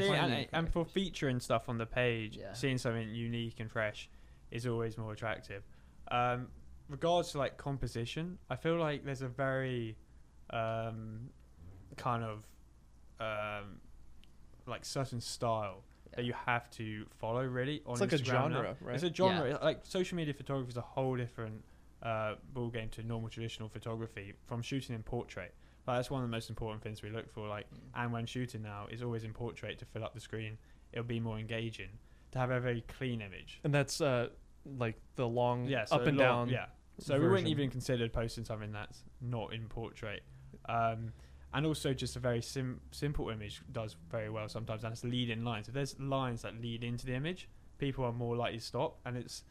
And for featuring stuff on the page, seeing something unique and fresh is always more attractive. Regards to like composition, I feel like there's a very kind of like certain style that you have to follow really on Instagram. It's like a genre, right? It's a genre. Like social media photography is a whole different ball game to normal traditional photography from shooting in portrait. Like, that's one of the most important things we look for. Like, and when shooting now is always in portrait to fill up the screen. It'll be more engaging to have a very clean image. And that's like the long so up and down. Yeah. So we wouldn't even consider posting something that's not in portrait. And also just a very simple image does very well sometimes, and it's lead-in lines. If there's lines that lead into the image, people are more likely to stop. And it's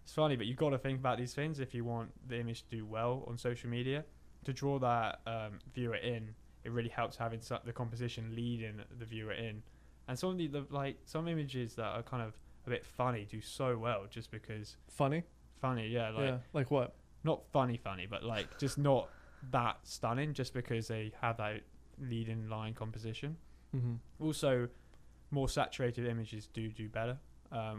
funny, but you've got to think about these things if you want the image to do well on social media. To draw that viewer in, it really helps having the composition leading the viewer in. And some of the like some images that are kind of a bit funny do so well just because funny, like what? Not funny, but like just not that stunning, just because they have that leading line composition. Also, more saturated images do better.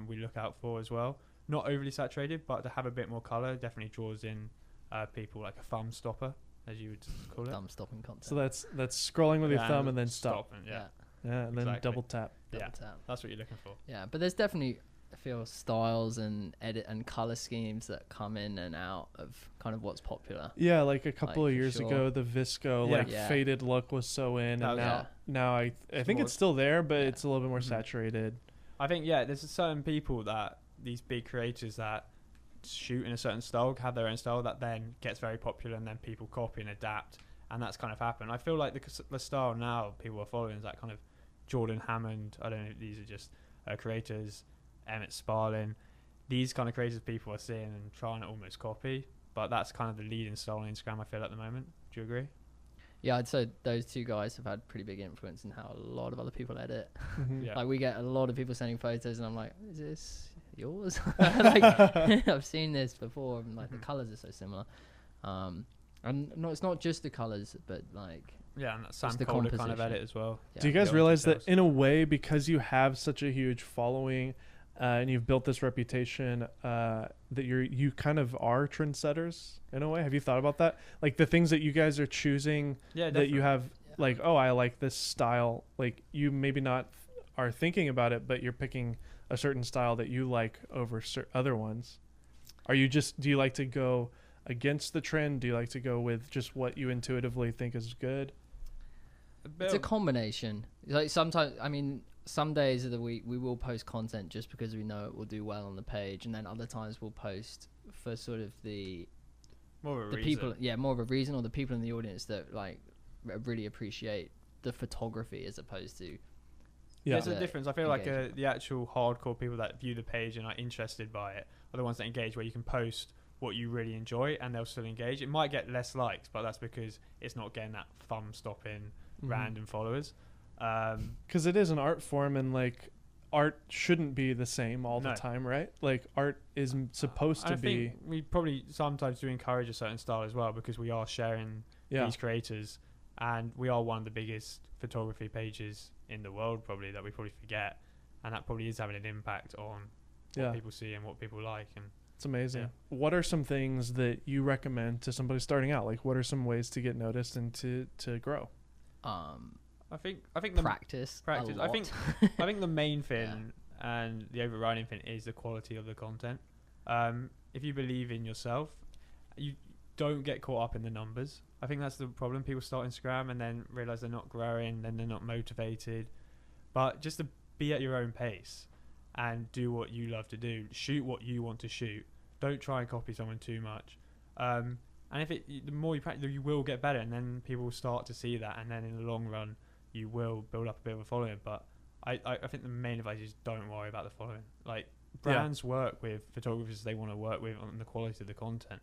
We look out for as well, not overly saturated, but to have a bit more color definitely draws in people, like a thumb stopper, as you would call it. Thumb stopping content. So that's scrolling with your thumb and then stop. And then double tap. Double tap. That's what you're looking for. Yeah, but there's definitely, I feel, styles and edit and color schemes that come in and out of kind of what's popular. Yeah, like a couple of years ago, the Visco faded look was so in, and now I think it's still there, but it's a little bit more saturated. I think there's certain people that these big creators that shoot in a certain style have their own style that then gets very popular, and then people copy and adapt, and that's kind of happened. I feel like the style now people are following is that kind of Jordan Hammond. I don't know if these are just creators, Emmett Sparlin. These kind of creators people are seeing and trying to almost copy, but that's kind of the leading style on Instagram, I feel, at the moment. Do you agree? Yeah, I'd say those two guys have had pretty big influence in how a lot of other people edit. Yeah. Like, we get a lot of people sending photos, and I'm like, is this yours? Like, I've seen this before, and like the colors are so similar. And no, it's not just the colors, but like and that Sam Calder kind of edit as well. Do you guys realize that in a way, because you have such a huge following, and you've built this reputation that you kind of are trendsetters in a way. Have you thought about that? Like the things that you guys are choosing, Yeah, that you definitely. have, like, oh, I like this style. Like you maybe not are thinking about it, but you're picking a certain style that you like over other ones. Do you like to go against the trend? Do you like to go with just what you intuitively think is good? It's a combination. Like sometimes, I mean, some days of the week we will post content just because we know it will do well on the page, and then other times we'll post for sort of the more of a reason. people, more of a reason, or the people in the audience that like really appreciate the photography as opposed to. Yeah, There's a difference. I feel like engagement. the actual hardcore people that view the page and are interested by it are the ones that engage, where you can post what you really enjoy and they'll still engage. It might get less likes, but that's because it's not getting that thumb-stopping random followers. Because it is an art form, and like art shouldn't be the same all the No. time, right? Like art is supposed to I be. think we probably sometimes do encourage a certain style as well, because we are sharing these creators, and we are one of the biggest photography pages in the world, probably, that we probably forget, and that probably is having an impact on what people see and what people like. And it's amazing. What are some things that you recommend to somebody starting out? Like, what are some ways to get noticed and to grow? I think the practice. I think the main thing and the overriding thing is the quality of the content. If you believe in yourself, you don't get caught up in the numbers. I think that's the problem. People start Instagram and then realize they're not growing, then they're not motivated. But just to be at your own pace and do what you love to do, shoot what you want to shoot. Don't try and copy someone too much. And the more you practice, you will get better, and then people will start to see that, and then in the long run, you will build up a bit of a following. But I think the main advice is don't worry about the following. Like, brands work with photographers they want to work with on the quality of the content.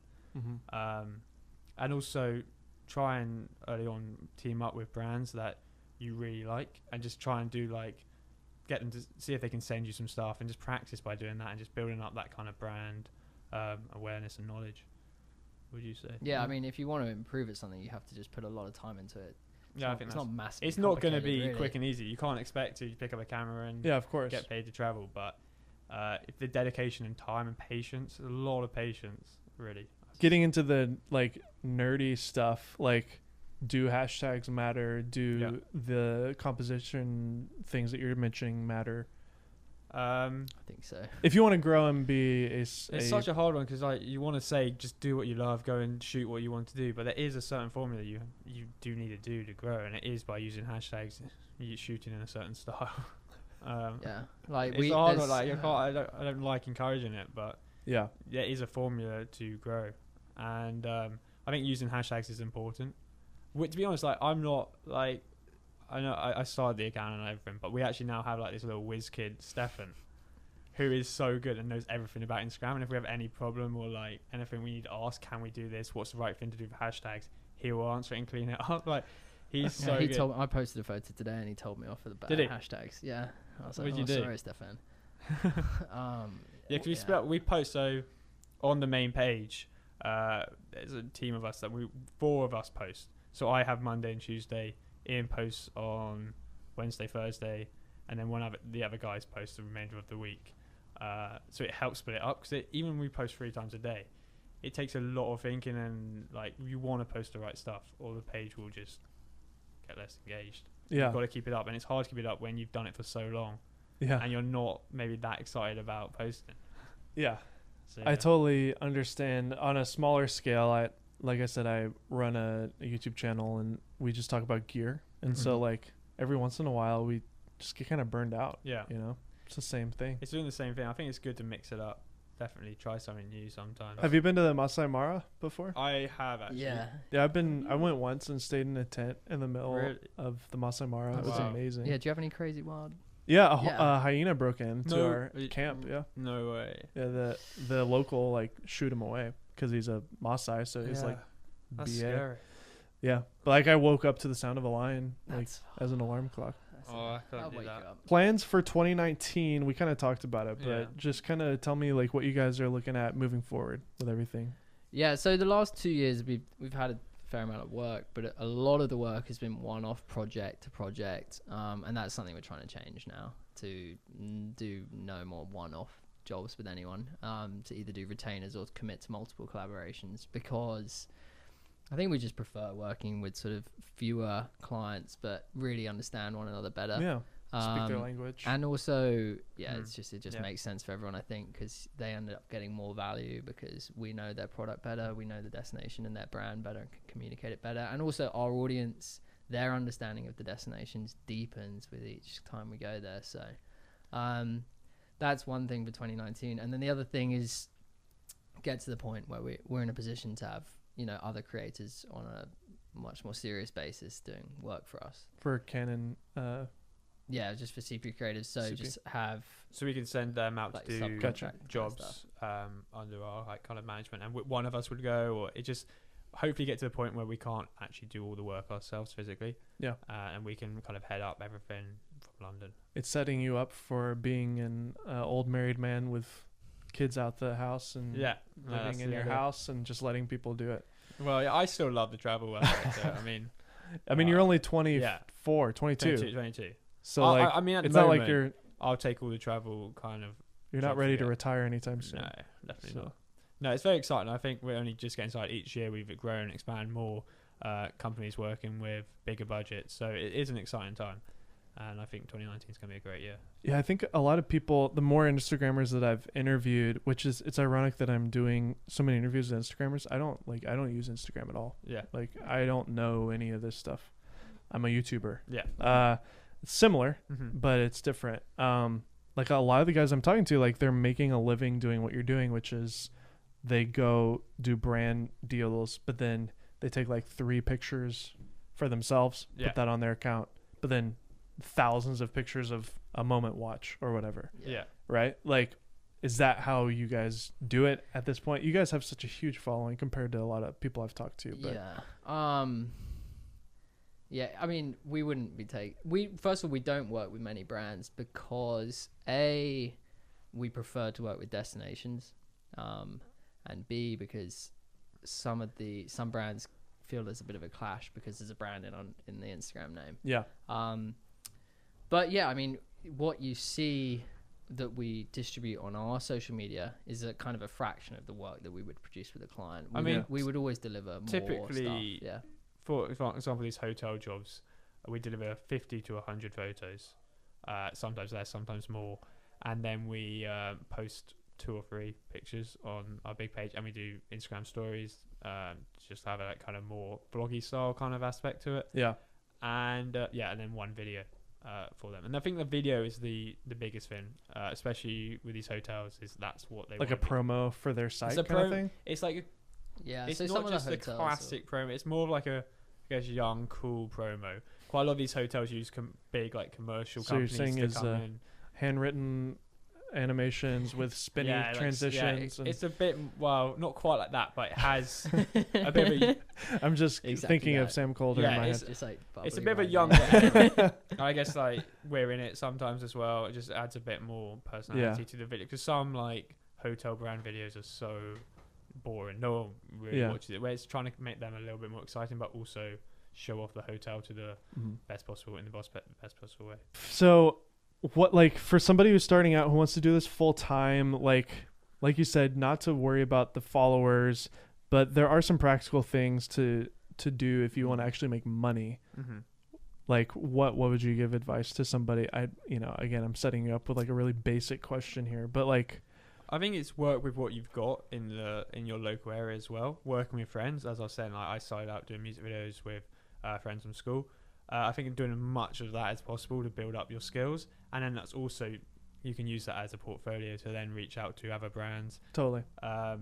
And also try and early on team up with brands that you really like, and just try and do get them to see if they can send you some stuff, and just practice by doing that and just building up that kind of brand awareness and knowledge. Would you say? Yeah, I mean, if you want to improve at something, you have to just put a lot of time into it. I think it's not massive. It's not going to be quick and easy. You can't expect to pick up a camera and of course, get paid to travel. But if the dedication and time and patience, a lot of patience, really. Getting into the nerdy stuff, do hashtags matter? Do the composition things that you're mentioning matter? I think so. If you want to grow and be it's such a hard one, because you want to say just do what you love, go and shoot what you want to do, but there is a certain formula you do need to do to grow, and it is by using hashtags, you shooting in a certain style. It's hard. I don't like encouraging it, but there is a formula to grow, and I think using hashtags is important. To be honest, I'm not I know I started the account and everything, but we actually now have this little whiz kid, Stefan, who is so good and knows everything about Instagram. And if we have any problem or anything we need to ask, can we do this? What's the right thing to do for hashtags? He will answer it and clean it up. He's so good. I posted a photo today and he told me off for the bad hashtags. Yeah. I was what did you do? Sorry, Stefan. Because we post on the main page. There's a team of us 4 of us post. So I have Monday and Tuesday. Ian posts on Wednesday, Thursday, and then the other guys post the remainder of the week. So it helps split it up, because even when we post 3 times a day, it takes a lot of thinking, and you want to post the right stuff, or the page will just get less engaged. You've got to keep it up, and it's hard to keep it up when you've done it for so long, and you're not maybe that excited about posting. So, I totally understand. On a smaller scale, like I said, I run a YouTube channel, and we just talk about gear. And so every once in a while we just get kind of burned out. It's the same thing. It's doing the same thing. I think it's good to mix it up. Definitely try something new sometimes. Have you been to the Masai Mara before? I have, actually. Yeah, I went once and stayed in a tent in the middle of the Masai Mara. It was amazing. Yeah, do you have any crazy wild? Yeah, a hyena broke into our camp. No way. Yeah, the local shoot him away because he's a Maasai, so he's that's BA. scary. Yeah, but I woke up to the sound of a lion as an alarm clock. I couldn't do that. Plans for 2019, we kind of talked about it, but just kind of tell me what you guys are looking at moving forward with everything. Yeah, so the last 2 years we've had a fair amount of work, but a lot of the work has been one-off project to project, and that's something we're trying to change now, to do no more one-off jobs with anyone, to either do retainers or to commit to multiple collaborations, because I think we just prefer working with sort of fewer clients but really understand one another better. Yeah. Speak their language. And also, it just makes sense for everyone, I think, because they end up getting more value because we know their product better, we know the destination and their brand better, and can communicate it better. And also our audience, their understanding of the destinations deepens with each time we go there. So that's one thing for 2019. And then the other thing is get to the point where we're in a position to have, you know, other creators on a much more serious basis doing work for us. For Canon, yeah, just for CP creators. So CP. just have, So we can send them out like, to do subcontract jobs under our like kind of management, and one of us would go, or it just hopefully get to the point where we can't actually do all the work ourselves physically. Yeah. And we can kind of head up everything from London. it's setting you up for being an old married man with kids out the house and living in your house and just letting people do it. Well, yeah, I still love the travel aspect. So, I mean, you're only 24, 22. 22. So I like, mean, at the it's not moment, like you're take all the travel kind of. not jobs ready we to get. retire anytime soon. No, definitely So- not. No, it's very exciting. I think we're only just getting started. Each year we've grown and expanded more companies working with bigger budgets. So it is an exciting time. And I think 2019 is going to be a great year. Yeah, I think a lot of people, the more Instagrammers that I've interviewed, it's ironic that I'm doing so many interviews with Instagrammers. I don't use Instagram at all. Yeah. Like, I don't know any of this stuff. I'm a YouTuber. Yeah. It's similar, Mm-hmm. but it's different. Like a lot of the guys I'm talking to, like they're making a living doing what you're doing, which is they go do brand deals, but then they take like 3 pictures for themselves, put that on their account, but then thousands of pictures of a moment watch or whatever. Yeah. Right? Like, is that how you guys do it at this point? You guys have such a huge following compared to a lot of people I've talked to. But yeah, I mean, we wouldn't be first of all, we don't work with many brands because we prefer to work with destinations, and B, because some brands feel there's a bit of a clash because there's a brand in the Instagram name. Yeah. But yeah, I mean, what you see that we distribute on our social media is a kind of a fraction of the work that we would produce with a client. We would always deliver more typically stuff. Yeah. For example, these hotel jobs, we deliver 50 to 100 photos, sometimes less, sometimes more, and then we post 2 or 3 pictures on our big page, and we do Instagram stories, just have a kind of more vloggy style kind of aspect to it. Yeah. And and then 1 video for them. And I think the video is the biggest thing, especially with these hotels, is that's what they Like a want. promo for their site It's a kind of thing? It's like Yeah, it's so not some of just the a hotels classic promo. It's more of like a, I guess, young, cool promo. Quite a lot of these hotels use big like commercial So you're companies saying to come in. Handwritten animations with spinning Like, transitions. and it's a bit, well, not quite like that, but it has a bit of a, I'm just Exactly thinking of that. Sam Calder in my it's- head. Just like it's a bubbling bit of a right younger now. I guess like we're in it sometimes as well. It just adds a bit more personality to the video, because some like hotel brand videos are so boring. No one really watches it. Where it's trying to make them a little bit more exciting, but also show off the hotel to the best possible best possible way. So, what, like, for somebody who's starting out who wants to do this full time, like you said, not to worry about the followers, but there are some practical things to do if you want to actually make money. Mm-hmm. Like, what would you give advice to somebody? Again, I'm setting you up with like a really basic question here, but like, I think it's work with what you've got in your local area as well. Working with friends, as I was saying, like I started out doing music videos with friends from school. I think doing as much of that as possible to build up your skills, and then that's also, you can use that as a portfolio to then reach out to other brands. totally. I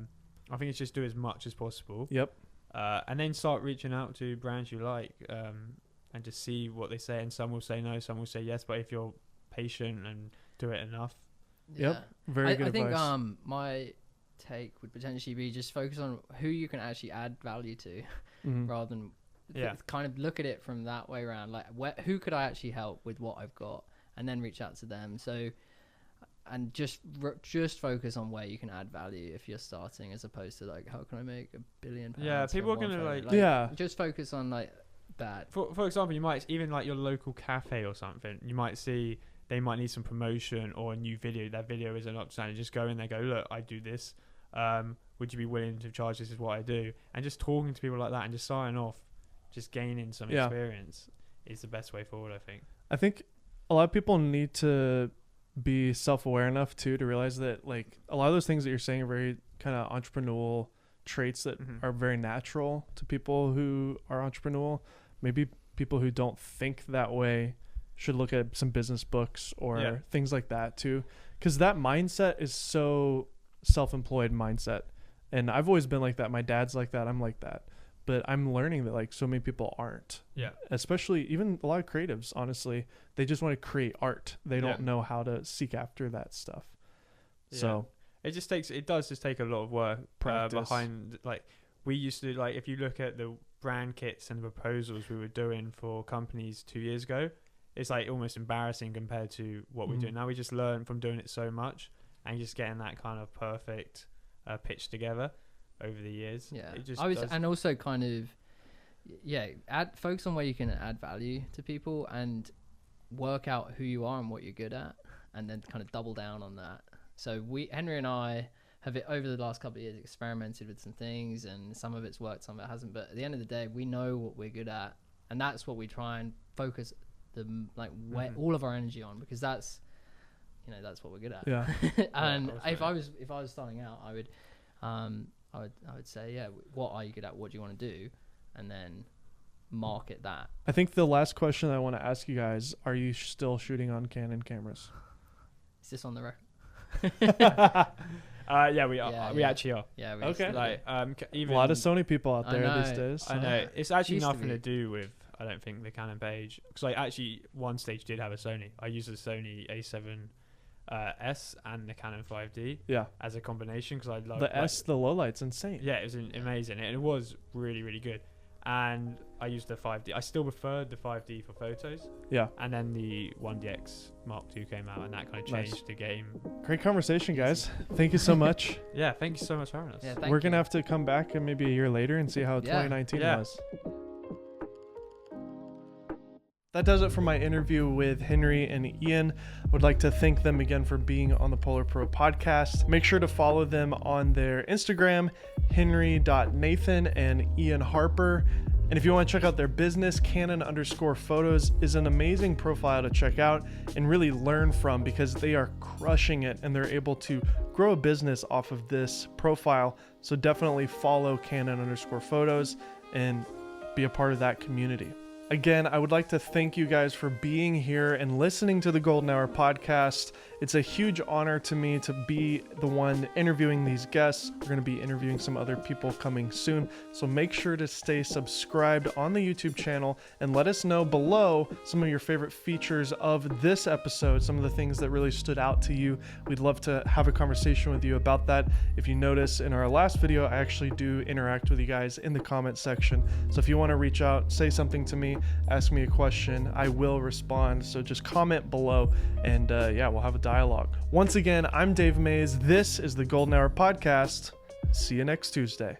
think it's just do as much as possible. Yep. And then start reaching out to brands you like, and just see what they say. And some will say no, some will say yes. But if you're patient and do it enough. Yep. Very good I think advice. my take would potentially be just focus on who you can actually add value to, rather than kind of look at it from that way around. Like, who could I actually help with what I've got, and then reach out to them. So and just focus on where you can add value if you're starting, as opposed to like, how can I make £1 billion? Yeah, from people are one gonna photo? like yeah. Just focus on like that. For example, you might even like your local cafe or something. You might see they might need some promotion or a new video. Their video isn't up to standard. Just go in there, go, look, I do this. Would you be willing to charge? This is what I do. And just talking to people like that and just starting off, just gaining some experience is the best way forward, I think. I think a lot of people need to be self-aware enough too to realize that like a lot of those things that you're saying are very kind of entrepreneurial traits that are very natural to people who are entrepreneurial. Maybe people who don't think that way should look at some business books or things like that too, because that mindset is so self-employed mindset, and I've always been like that. My dad's like that, I'm like that, but I'm learning that like so many people aren't. Especially even a lot of creatives, honestly, they just want to create art. They don't know how to seek after that stuff. So it does just take a lot of work behind. Like we used to, like if you look at the brand kits and the proposals we were doing for companies 2 years ago, it's like almost embarrassing compared to what we do now. We just learn from doing it so much and just getting that kind of perfect pitch together over the years. And also kind of focus on where you can add value to people and work out who you are and what you're good at, and then kind of double down on that. So Henry and I have over the last couple of years experimented with some things, and some of it's worked, some of it hasn't, but at the end of the day we know what we're good at, and that's what we try and focus all of our energy on, because that's what we're good at. And if I was starting out, I would say, what are you good at, what do you want to do, and then market that. I think the last question I want to ask you guys, are you still shooting on Canon cameras? Is this on the record? We are. We actually are. Yeah. Okay. Like, even a lot of Sony people out there these days. I know. It's actually nothing to do with, I don't think, the Canon page. Because I actually, one stage did have a Sony. I used the Sony A7 S and the Canon 5D as a combination, because I love the S. The low light's insane. Yeah, it was amazing, and it was really, really good. And I used the 5D. I still preferred the 5D for photos. Yeah. And then the 1DX Mark II came out, and that kind of changed the game. Great conversation, guys. Thank you so much. Yeah, thank you so much for having us. Yeah, we're going to have to come back and maybe a year later and see how 2019 was. That does it for my interview with Henry and Ian. I would like to thank them again for being on the PolarPro podcast. Make sure to follow them on their Instagram, henry.nathan and Ian Harper. And if you want to check out their business, Canon_photos is an amazing profile to check out and really learn from, because they are crushing it and they're able to grow a business off of this profile. So definitely follow Canon_photos and be a part of that community. Again, I would like to thank you guys for being here and listening to the Golden Hour podcast. It's a huge honor to me to be the one interviewing these guests. We're going to be interviewing some other people coming soon. So make sure to stay subscribed on the YouTube channel and let us know below some of your favorite features of this episode, some of the things that really stood out to you. We'd love to have a conversation with you about that. If you notice in our last video, I actually do interact with you guys in the comment section. So if you want to reach out, say something to me, ask me a question, I will respond. So just comment below and we'll have a dialogue. Once again, I'm Dave Mays. This is the Golden Hour podcast. See you next Tuesday.